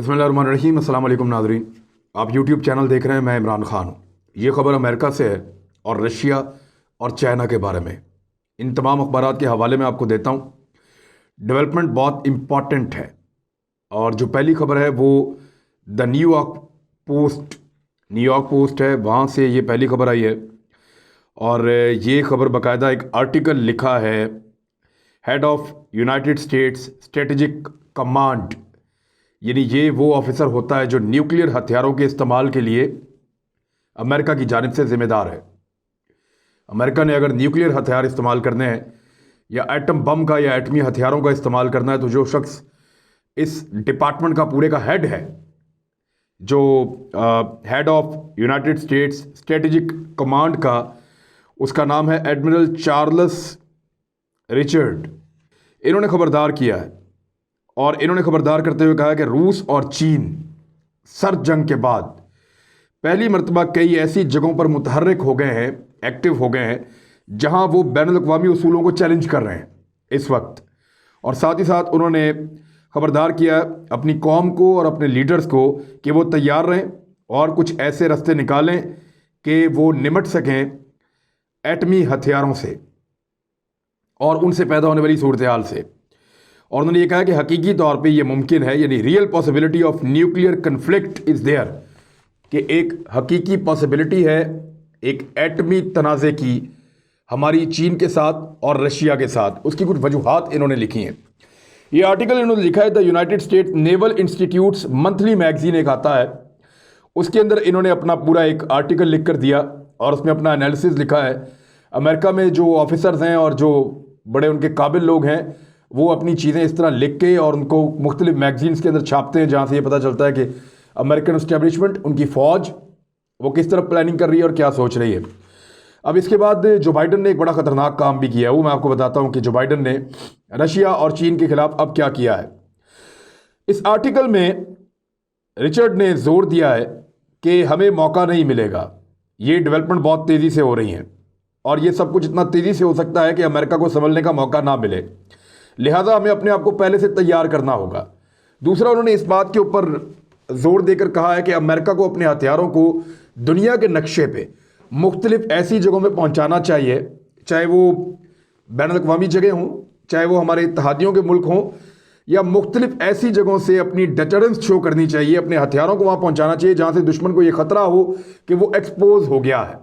बिस्मिल्लाहिर्रहमानिर्रहीम। अस्सलाम वालेकुम नाज़रीन, आप यूट्यूब चैनल देख रहे हैं। मैं इमरान खान हूँ। ये ख़बर अमेरिका से है और रशिया और चाइना के बारे में। इन तमाम अखबारात के हवाले में आपको देता हूँ। डेवलपमेंट बहुत इम्पॉर्टेंट है और जो पहली ख़बर है वो द न्यूयॉर्क पोस्ट है, वहाँ से ये पहली ख़बर आई है। और ये ख़बर बाकायदा एक आर्टिकल लिखा है head of United States strategic command, यानी ये वो ऑफिसर होता है जो न्यूक्लियर हथियारों के इस्तेमाल के लिए अमेरिका की जानिब से ज़िम्मेदार है। अमेरिका ने अगर न्यूक्लियर हथियार इस्तेमाल करने हैं या एटम बम का या एटमी हथियारों का इस्तेमाल करना है, तो जो शख्स इस डिपार्टमेंट का पूरे का हेड है, जो head of United States strategic command का, उसका नाम है एडमिरल चार्ल्स रिचर्ड। इन्होंने खबरदार किया है और इन्होंने खबरदार करते हुए कहा कि रूस और चीन सर्द जंग के बाद पहली मरतबा कई ऐसी जगहों पर मुतहर्रिक हो गए हैं, एक्टिव हो गए हैं, जहां वो बैनुल-अक़वामी उसूलों को चैलेंज कर रहे हैं इस वक्त। और साथ ही साथ उन्होंने खबरदार किया अपनी कौम को और अपने लीडर्स को कि वो तैयार रहें और कुछ ऐसे रास्ते निकालें कि वो निमट सकें एटमी हथियारों से और उनसे पैदा होने वाली सूरत हाल से। और उन्होंने ये कहा कि हकीकी तौर पे ये मुमकिन है, यानी real possibility of nuclear conflict is there, कि एक हकीकी पॉसिबिलिटी है एक एटमी तनाज़े की हमारी चीन के साथ और रशिया के साथ। उसकी कुछ वजूहात इन्होंने लिखी हैं। ये आर्टिकल इन्होंने लिखा है the United states naval institutes monthly magazine एक आता है, उसके अंदर इन्होंने अपना पूरा एक आर्टिकल लिख कर दिया और उसमें अपना एनालिसिस लिखा है। अमेरिका में जो ऑफिसर्स हैं और जो बड़े उनके काबिल लोग हैं, वो अपनी चीज़ें इस तरह लिख के और उनको मुख्तलिफ मैगजीन्स के अंदर छापते हैं, जहाँ से ये पता चलता है कि अमेरिकन एस्टेब्लिशमेंट, उनकी फ़ौज, वो किस तरह प्लानिंग कर रही है और क्या सोच रही है। अब इसके बाद जो बाइडन ने एक बड़ा ख़तरनाक काम भी किया है, वो मैं आपको बताता हूँ कि जो बाइडन ने रशिया और चीन के खिलाफ अब क्या किया है। इस आर्टिकल में रिचर्ड ने जोर दिया है कि हमें मौका नहीं मिलेगा, ये डेवलपमेंट बहुत तेज़ी से हो रही हैं और ये सब कुछ इतना तेज़ी से हो सकता है कि अमेरिका को संभलने का मौका ना मिले, लिहाजा हमें अपने आप को पहले से तैयार करना होगा। दूसरा, उन्होंने इस बात के ऊपर जोर देकर कहा है कि अमेरिका को अपने हथियारों को दुनिया के नक्शे पे मुख्तलिफ ऐसी जगहों में पहुंचाना चाहिए, चाहे वो बैनुल-अक़वामी जगह हों, चाहे वो हमारे इत्तेहादियों के मुल्क हों, या मुख्तलिफ ऐसी जगहों से अपनी डेटरेंस शो करनी चाहिए, अपने हथियारों को वहाँ पहुँचाना चाहिए जहाँ से दुश्मन को ये ख़तरा हो कि वो एक्सपोज हो गया है,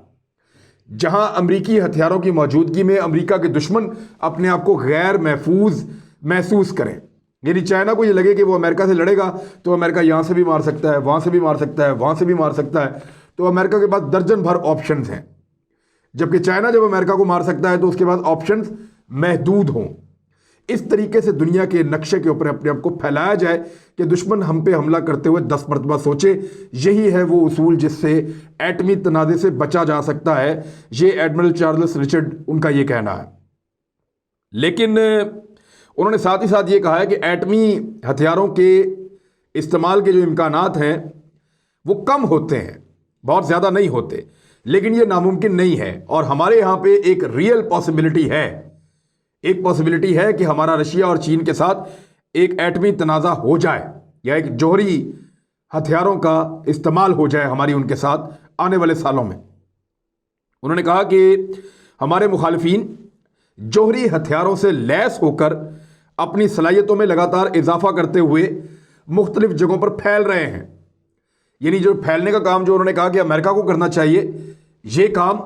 जहां अमरीकी हथियारों की मौजूदगी में अमरीका के दुश्मन अपने आप को गैर महफूज महसूस करें। यानी चाइना को ये लगे कि वो अमेरिका से लड़ेगा तो अमेरिका यहां से भी मार सकता है, वहां से भी मार सकता है, वहां से भी मार सकता है, तो अमेरिका के पास दर्जन भर ऑप्शंस हैं। जबकि चाइना जब अमेरिका को मार सकता है तो उसके पास ऑप्शंस महदूद हों। इस तरीके से दुनिया के नक्शे के ऊपर अपने आप को फैलाया जाए कि दुश्मन हम पे हमला करते हुए 10 मरतबा सोचे। यही है वो उसूल जिससे एटमी तनाज़े से बचा जा सकता है। ये एडमिरल चार्ल्स रिचर्ड उनका ये कहना है। लेकिन उन्होंने साथ ही साथ ये कहा है कि एटमी हथियारों के इस्तेमाल के जो इम्कानात हैं वो कम होते हैं, बहुत ज़्यादा नहीं होते, लेकिन ये नामुमकिन नहीं है। और हमारे यहाँ पे एक रियल पॉसिबिलिटी है, एक पॉसिबिलिटी है कि हमारा रशिया और चीन के साथ एक एटमी तनाज़ा हो जाए या एक जौहरी हथियारों का इस्तेमाल हो जाए हमारी उनके साथ आने वाले सालों में। उन्होंने कहा कि हमारे मुखालिफिन जौहरी हथियारों से लैस होकर अपनी सलाहियतों में लगातार इजाफा करते हुए मुख्तलिफ जगहों पर फैल रहे हैं। यानी जो फैलने का काम जो उन्होंने कहा कि अमेरिका को करना चाहिए, ये काम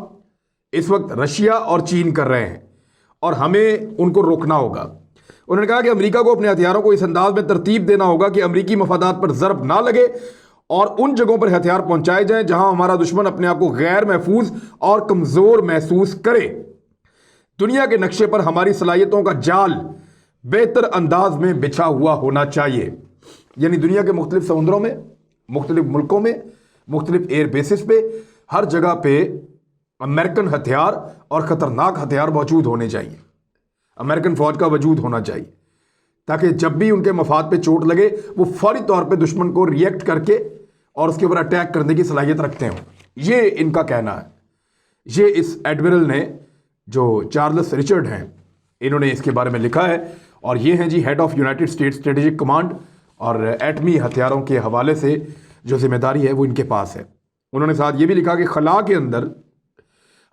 इस वक्त रशिया और चीन कर रहे हैं और हमें उनको रोकना होगा। उन्होंने कहा कि अमेरिका को अपने हथियारों को इस अंदाज में तरतीब देना होगा कि अमेरिकी मफादात पर ज़रब ना लगे और उन जगहों पर हथियार पहुंचाए जाएं जहां हमारा दुश्मन अपने आप को गैर महफूज और कमज़ोर महसूस करे। दुनिया के नक्शे पर हमारी सलाहियतों का जाल बेहतर अंदाज में बिछा हुआ होना चाहिए। यानी दुनिया के मुख्तलिफ समुद्रों में, मुख्तलिफ मुल्कों में, मुख्तलिफ एयर बेसिस पे, हर जगह पे अमेरिकन हथियार और ख़तरनाक हथियार मौजूद होने चाहिए। अमेरिकन फ़ौज का वजूद होना चाहिए ताकि जब भी उनके मफाद पे चोट लगे वो फौरी तौर पे दुश्मन को रिएक्ट करके और उसके ऊपर अटैक करने की सलाहियत रखते हों। ये इनका कहना है। ये इस एडमिरल ने, जो चार्ल्स रिचर्ड हैं, इन्होंने इसके बारे में लिखा है। और ये हैं जी head of United States strategic command, और एटमी हथियारों के हवाले से जो जिम्मेदारी है वो इनके पास है। उन्होंने साथ ये भी लिखा कि खला के अंदर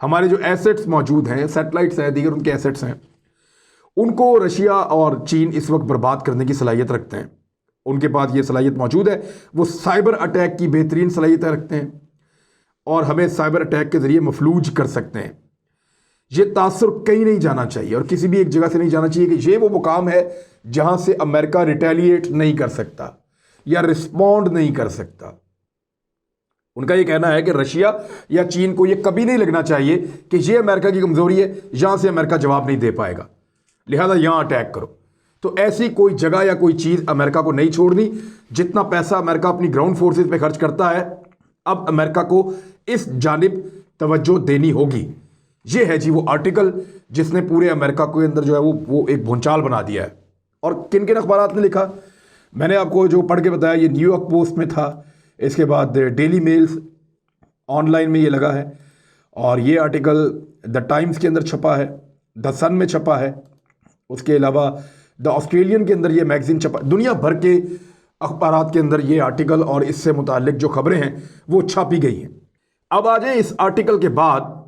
हमारे जो एसेट्स मौजूद हैं, सैटेलाइट्स हैं, दीगर उनके एसेट्स हैं, उनको रशिया और चीन इस वक्त बर्बाद करने की सलाहियत रखते हैं। उनके पास ये सलाहियत मौजूद है, वो साइबर अटैक की बेहतरीन सलाहियतें रखते हैं और हमें साइबर अटैक के ज़रिए मफलूज कर सकते हैं। ये तासुर कहीं नहीं जाना चाहिए और किसी भी एक जगह से नहीं जाना चाहिए कि ये वो मुकाम है जहां से अमेरिका रिटेलिएट नहीं कर सकता या रिस्पॉन्ड नहीं कर सकता। उनका ये कहना है कि रशिया या चीन को ये कभी नहीं लगना चाहिए कि ये अमेरिका की कमजोरी है, यहां से अमेरिका जवाब नहीं दे पाएगा, लिहाजा यहां अटैक करो। तो ऐसी कोई जगह या कोई चीज अमेरिका को नहीं छोड़नी। जितना पैसा अमेरिका अपनी ग्राउंड फोर्सेस पे खर्च करता है, अब अमेरिका को इस जानिब तवज्जो देनी होगी। ये है जी वो आर्टिकल जिसने पूरे अमेरिका के अंदर जो है वो एक भूचाल बना दिया है। और किन किन अखबारात ने लिखा, मैंने आपको जो पढ़ के बताया, ये न्यूयॉर्क पोस्ट में था, इसके बाद डेली मेल्स ऑनलाइन में ये लगा है, और ये आर्टिकल द टाइम्स के अंदर छपा है, द सन में छपा है, उसके अलावा द ऑस्ट्रेलियन के अंदर ये मैगजीन छपा। दुनिया भर के अखबारात के अंदर ये आर्टिकल और इससे मुतालिक जो खबरें हैं वो छापी गई हैं। अब आ जाए इस आर्टिकल के बाद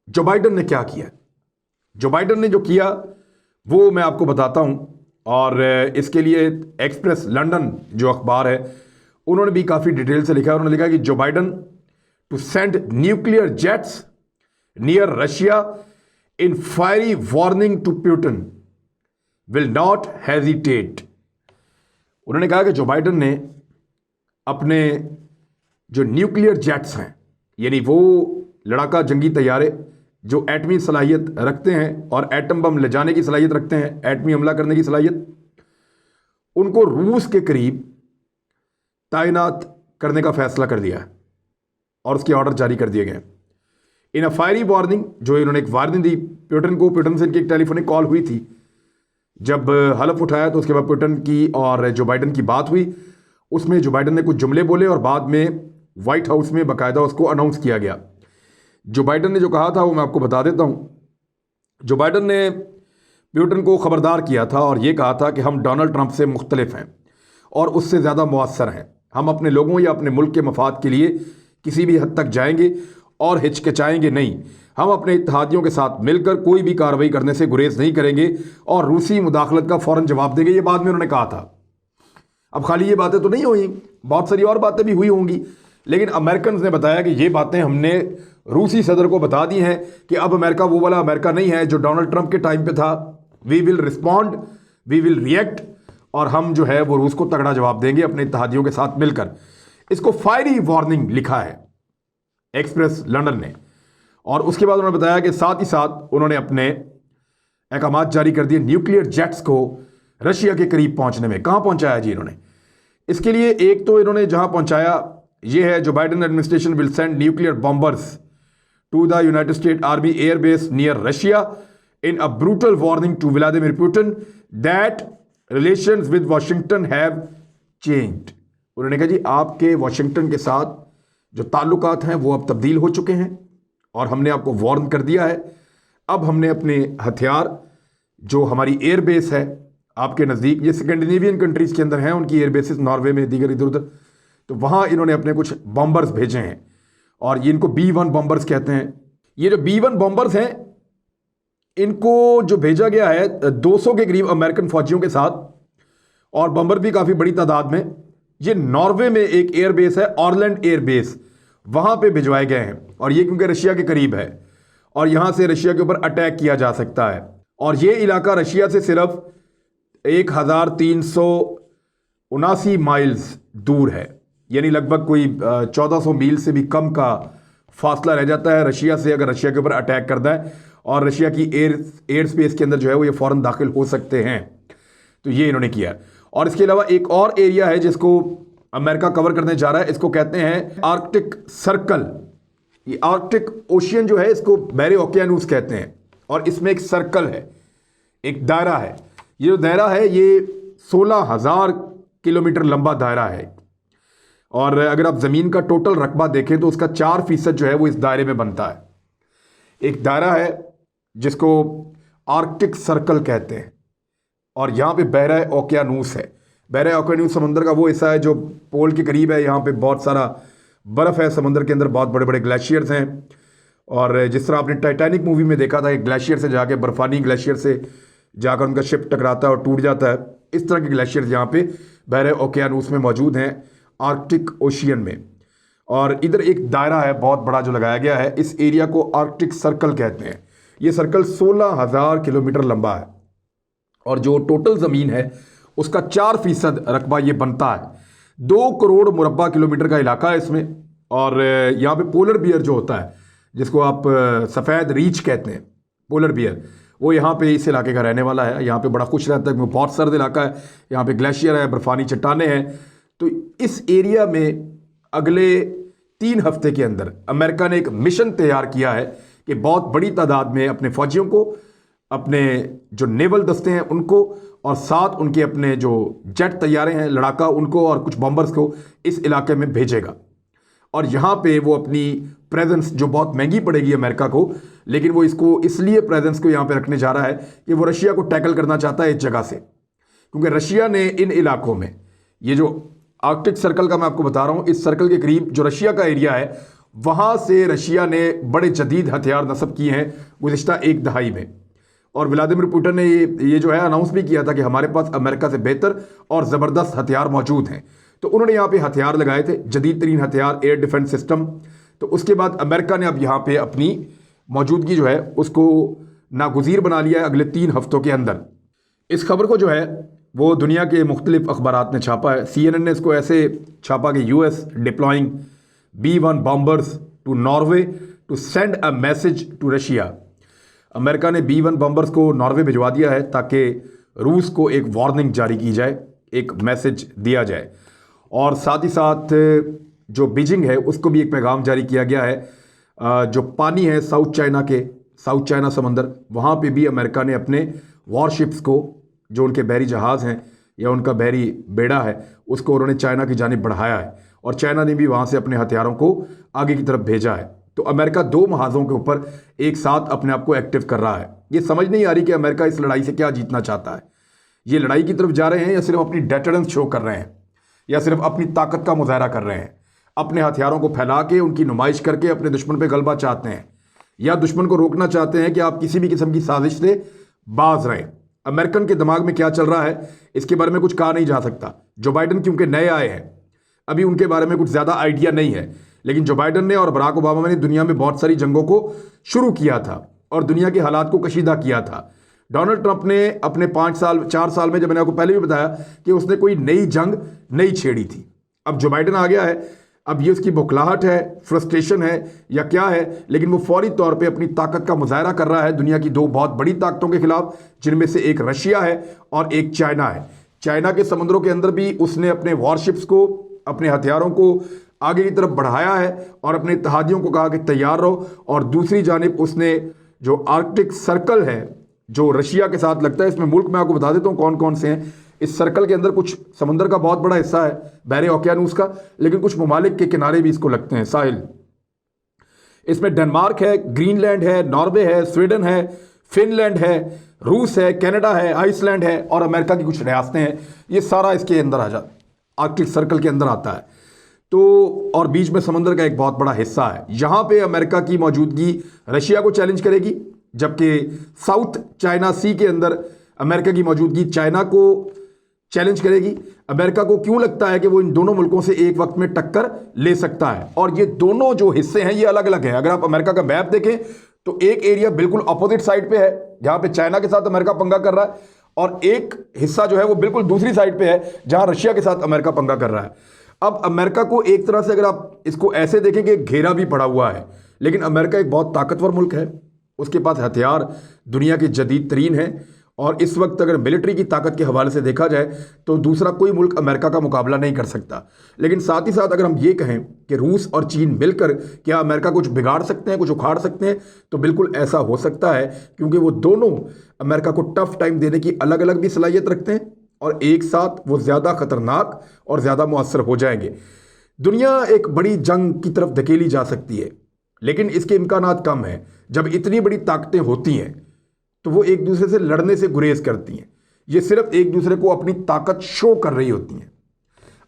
जो बाइडन ने क्या किया। जो बाइडन ने जो किया वो मैं आपको बताता हूं, और इसके लिए एक्सप्रेस लंदन जो अखबार है उन्होंने भी काफ़ी डिटेल से लिखा है। उन्होंने लिखा कि Joe Biden to send nuclear jets near Russia in fiery warning to Putin will not hesitate. उन्होंने कहा कि जो बाइडन ने अपने जो न्यूक्लियर जेट्स हैं, यानी वो लड़ाका जंगी तैयारे जो एटमी सलाहियत रखते हैं और एटम बम ले जाने की सलाहियत रखते हैं, एटमी हमला करने की सलाहियत, उनको रूस के करीब तैनात करने का फैसला कर दिया है और उसके ऑर्डर जारी कर दिए गए। इन अ फायरी वार्निंग, जो इन्होंने एक वार्निंग दी पुतिन को, पुतिन से इनकी एक टेलीफोनिक कॉल हुई थी, जब हलफ उठाया तो उसके बाद पुतिन की और जो बाइडन की बात हुई, उसमें जो बाइडन ने कुछ जुमले बोले और बाद में व्हाइट हाउस में बाकायदा उसको अनाउंस किया गया। जो बाइडन ने जो कहा था वो मैं आपको बता देता हूँ। जो बाइडन ने पुतिन को खबरदार किया था और ये कहा था कि हम डोनाल्ड ट्रंप से मुख्तलिफ हैं और उससे ज़्यादा मुअस्सर हैं। हम अपने लोगों या अपने मुल्क के मफाद के लिए किसी भी हद तक जाएंगे और हिचकिचाएंगे नहीं। हम अपने इत्तेहादियों के साथ मिलकर कोई भी कार्रवाई करने से गुरेज नहीं करेंगे और रूसी मुदाखलत का फ़ौरन जवाब देंगे। ये बाद में उन्होंने कहा था। अब खाली ये बातें तो नहीं हुई, बहुत सारी और बातें भी हुई होंगी, लेकिन अमेरिकन ने बताया कि ये बातें हमने रूसी सदर को बता दी हैं कि अब अमेरिका वो वाला अमेरिका नहीं है जो डोनाल्ड ट्रंप के टाइम पे था। We will respond, we will react, और हम जो है वो रूस को तगड़ा जवाब देंगे अपने इत्तेहादियों के साथ मिलकर। इसको फायरी वार्निंग लिखा है एक्सप्रेस लंदन ने। और उसके बाद उन्होंने बताया कि साथ ही साथ उन्होंने अपने अहकामात जारी कर दिए न्यूक्लियर जेट्स को रशिया के करीब पहुंचने में। कहां पहुंचाया जी इन्होंने? इसके लिए एक तो इन्होंने जहां पहुंचाया ये है, Joe Biden administration will send nuclear bombers to the United State army airbase near Russia in a brutal warning to Vladimir Putin that relations with Washington have changed. उन्होंने कहा जी आपके वाशिंगटन के साथ जो ताल्लुकात हैं वो अब तब्दील हो चुके हैं और हमने आपको वार्न कर दिया है। अब हमने अपने हथियार, जो हमारी एयरबेस है आपके नज़दीक, ये स्कैंडिनेवियन कंट्रीज़ के अंदर हैं, उनकी एयरबेसिस नॉर्वे में, दीगर इधर उधर, तो वहाँ इन्होंने अपने कुछ बॉम्बर्स भेजे हैं और ये इनको B-1 बॉम्बर्स कहते हैं। ये जो B-1 बॉम्बर्स हैं इनको जो भेजा गया है 200 के करीब अमेरिकन फौजियों के साथ, और बॉम्बर भी काफ़ी बड़ी तादाद में। ये नॉर्वे में एक एयरबेस है, ऑरलैंड एयरबेस, वहाँ पे भिजवाए गए हैं। और ये क्योंकि रशिया के करीब है और यहाँ से रशिया के ऊपर अटैक किया जा सकता है, और ये इलाका रशिया से सिर्फ 1379 माइल्स दूर है, यानी लगभग कोई 1400 मील से भी कम का फासला रह जाता है रशिया से। अगर रशिया के ऊपर अटैक करता है और रशिया की एयर स्पेस के अंदर जो है वो ये फ़ौरन दाखिल हो सकते हैं, तो ये इन्होंने किया। और इसके अलावा एक और एरिया है जिसको अमेरिका कवर करने जा रहा है, इसको कहते हैं आर्कटिक सर्कल। ये आर्कटिक ओशियन जो है इसको बहरे ओकियानूस कहते हैं, और इसमें एक सर्कल है, एक दायरा है। ये जो दायरा है ये 16,000 किलोमीटर लंबा दायरा है, और अगर आप ज़मीन का टोटल रकबा देखें तो उसका 4% जो है वो इस दायरे में बनता है। एक दायरा है जिसको आर्कटिक सर्कल कहते हैं, और यहाँ पे बहरा ओकियानूस है। बहरे ओकेनियस समंदर का वो हिस्सा है जो पोल के करीब है। यहाँ पे बहुत सारा बर्फ़ है समंदर के अंदर, बहुत बड़े बड़े ग्लेशियर्स हैं। और जिस तरह आपने टाइटैनिक मूवी में देखा था, एक ग्लेशियर से जाके, बर्फानी ग्लेशियर से जाकर उनका शिप टकराता है और टूट जाता है, इस तरह के ग्लेशियर्स यहाँ पे बहरे ओकेयानूस में मौजूद हैं, आर्कटिक ओशियन में। और इधर एक दायरा है बहुत बड़ा जो लगाया गया है, इस एरिया को आर्कटिक सर्कल कहते हैं। ये सर्कल 16,000 किलोमीटर लंबा है और जो टोटल ज़मीन है उसका 4% रकबा ये बनता है। 2 करोड़ मुरब्बा किलोमीटर का इलाका है इसमें। और यहाँ पे पोलर बियर जो होता है, जिसको आप सफ़ेद रीछ कहते हैं, पोलर बियर, वो यहाँ पे इस इलाके का रहने वाला है। यहाँ पे बड़ा खुश रहता है क्योंकि बहुत सर्द इलाका है, यहाँ पे ग्लेशियर है, बर्फानी चट्टानें हैं। तो इस एरिया में अगले 3 हफ्ते के अंदर अमेरिका ने एक मिशन तैयार किया है कि बहुत बड़ी तादाद में अपने फौजियों को, अपने जो नेवल दस्ते हैं उनको, और साथ उनके अपने जो जेट तैयारे हैं लड़ाका उनको, और कुछ बॉम्बर्स को इस इलाके में भेजेगा। और यहाँ पे वो अपनी प्रेजेंस, जो बहुत महंगी पड़ेगी अमेरिका को, लेकिन वो इसको इसलिए प्रेजेंस को यहाँ पे रखने जा रहा है कि वो रशिया को टैकल करना चाहता है इस जगह से। क्योंकि रशिया ने इन इलाकों में, ये जो आर्कटिक सर्कल का मैं आपको बता रहा हूँ, इस सर्कल के करीब जो रशिया का एरिया है, वहाँ से रशिया ने बड़े जदीद हथियार नस्ब किए हैं गुज़िश्ता 1 दहाई में। और व्लादिमीर पुतिन ने ये जो है अनाउंस भी किया था कि हमारे पास अमेरिका से बेहतर और ज़बरदस्त हथियार मौजूद हैं। तो उन्होंने यहाँ पे हथियार लगाए थे, जदीद तरीन हथियार, एयर डिफेंस सिस्टम। तो उसके बाद अमेरिका ने अब यहाँ पे अपनी मौजूदगी जो है उसको नागुज़ीर बना लिया है अगले 3 हफ्तों के अंदर। इस खबर को जो है वो दुनिया के मुख्तलिफ अखबारात ने छापा है। CNN ने इसको ऐसे छापा कि US deploying B-1 bombers to Norway to send a message to Russia. America ने B-1 बॉम्बर्स को नॉर्वे भिजवा दिया है ताकि रूस को एक वार्निंग जारी की जाए, एक मैसेज दिया जाए। और साथ ही साथ जो बीजिंग है उसको भी एक पैगाम जारी किया गया है। जो पानी है साउथ चाइना समंदर, वहाँ पे भी अमेरिका ने अपने वॉरशिप्स को, जो उनके बहरी जहाज़ हैं या उनका बहरी बेड़ा है, उसको उन्होंने चाइना की जानिब बढ़ाया है। और चाइना ने भी वहाँ से अपने हथियारों को आगे की तरफ भेजा है। तो अमेरिका 2 महाज़ों के ऊपर एक साथ अपने आप को एक्टिव कर रहा है। ये समझ नहीं आ रही कि अमेरिका इस लड़ाई से क्या जीतना चाहता है। ये लड़ाई की तरफ जा रहे हैं या सिर्फ अपनी डेटरेंस शो कर रहे हैं, या सिर्फ अपनी ताकत का मुजाहरा कर रहे हैं, अपने हथियारों को फैला के उनकी नुमाइश करके अपने दुश्मन पे गलबा चाहते हैं, या दुश्मन को रोकना चाहते हैं कि आप किसी भी किस्म की साजिश से बाज रहें। अमेरिकन के दिमाग में क्या चल रहा है इसके बारे में कुछ कहा नहीं जा सकता। जो बाइडन क्योंकि नए आए हैं, अभी उनके बारे में कुछ ज़्यादा आइडिया नहीं है, लेकिन जो बाइडन ने और बराक ओबामा ने दुनिया में बहुत सारी जंगों को शुरू किया था और दुनिया के हालात को कशीदा किया था। डोनाल्ड ट्रंप ने अपने 4 साल में, जब मैंने आपको पहले भी बताया कि उसने कोई नई जंग नहीं छेड़ी थी। अब जो बाइडन आ गया है, अब ये उसकी बौखलाहट है, फ्रस्ट्रेशन है या क्या है, लेकिन वो फौरी तौर पे अपनी ताकत का मुजाहरा कर रहा है दुनिया की 2 बहुत बड़ी ताकतों के खिलाफ, जिनमें से एक रशिया है और एक चाइना है। चाइना के समुद्रों के अंदर भी उसने अपने वॉरशिप्स को, अपने हथियारों को आगे की तरफ बढ़ाया है और अपने इत्तेहादियों को कहा कि तैयार रहो। और दूसरी जानिब उसने जो आर्कटिक सर्कल है जो रशिया के साथ लगता है, इसमें मुल्क मैं आपको बता देता हूँ कौन कौन से हैं। इस सर्कल के अंदर कुछ समंदर का बहुत बड़ा हिस्सा है, बहरे ओकेयानूस का, लेकिन कुछ ममालिक के किनारे भी इसको लगते हैं, साहिल। इसमें डेनमार्क है, ग्रीनलैंड है, नॉर्वे है, स्वीडन है, फिनलैंड है, रूस है, कनाडा है, आइसलैंड है और अमेरिका की कुछ रियासतें हैं। ये सारा इसके अंदर आ जाता, आर्कटिक सर्कल के अंदर आता है। तो और बीच में समंदर का एक बहुत बड़ा हिस्सा है। यहाँ पे अमेरिका की मौजूदगी रशिया को चैलेंज करेगी, जबकि साउथ चाइना सी के अंदर अमेरिका की मौजूदगी चाइना को चैलेंज करेगी। अमेरिका को क्यों लगता है कि वो इन दोनों मुल्कों से एक वक्त में टक्कर ले सकता है, और ये दोनों जो हिस्से हैं ये अलग अलग हैं। अगर आप अमेरिका का मैप देखें तो एक एरिया बिल्कुल अपोजिट साइड पे है, जहाँ पे चाइना के साथ अमेरिका पंगा कर रहा है, और एक हिस्सा जो है वो बिल्कुल दूसरी साइड पे है जहाँ रशिया के साथ अमेरिका पंगा कर रहा है। अब अमेरिका को एक तरह से अगर आप इसको ऐसे देखें कि घेरा भी पड़ा हुआ है, लेकिन अमेरिका एक बहुत ताकतवर मुल्क है, उसके पास हथियार दुनिया के जदीद तरीन हैं, और इस वक्त अगर मिलिट्री की ताकत के हवाले से देखा जाए तो दूसरा कोई मुल्क अमेरिका का मुकाबला नहीं कर सकता। लेकिन साथ ही साथ अगर हम ये कहें कि रूस और चीन मिलकर क्या अमेरिका कुछ बिगाड़ सकते हैं, कुछ उखाड़ सकते हैं, तो बिल्कुल ऐसा हो सकता है, क्योंकि वो दोनों अमेरिका को टफ टाइम देने की अलग अलग भी सलाहियत रखते हैं, और एक साथ वो ज़्यादा खतरनाक और ज़्यादा मुअस्सर हो जाएंगे। दुनिया एक बड़ी जंग की तरफ धकेली जा सकती है, लेकिन इसके इम्कानात कम हैं। जब इतनी बड़ी ताकतें होती हैं तो वो एक दूसरे से लड़ने से गुरेज करती हैं। ये सिर्फ एक दूसरे को अपनी ताकत शो कर रही होती हैं,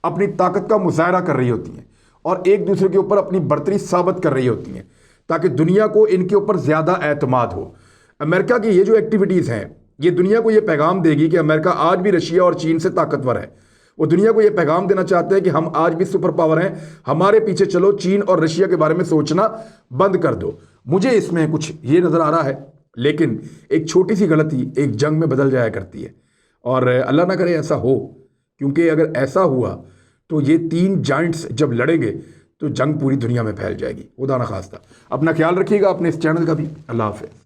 अपनी ताकत का मुजाहरा कर रही होती हैं और एक दूसरे के ऊपर अपनी बर्तरी साबित कर रही होती हैं ताकि दुनिया को इनके ऊपर ज़्यादा एतमाद हो। अमेरिका की ये जो एक्टिविटीज़ हैं ये दुनिया को ये पैगाम देगी कि अमेरिका आज भी रशिया और चीन से ताकतवर है। वो दुनिया को ये पैगाम देना चाहते हैं कि हम आज भी सुपर पावर हैं, हमारे पीछे चलो, चीन और रशिया के बारे में सोचना बंद कर दो। मुझे इसमें कुछ ये नज़र आ रहा है, लेकिन एक छोटी सी गलती एक जंग में बदल जाया करती है और अल्लाह ना करे ऐसा हो, क्योंकि अगर ऐसा हुआ तो ये 3 जाइंट्स जब लड़ेंगे तो जंग पूरी दुनिया में फैल जाएगी। खुदा ना खास्ता। अपना ख्याल रखिएगा, अपने इस चैनल का भी। अल्लाह हाफ़िज़।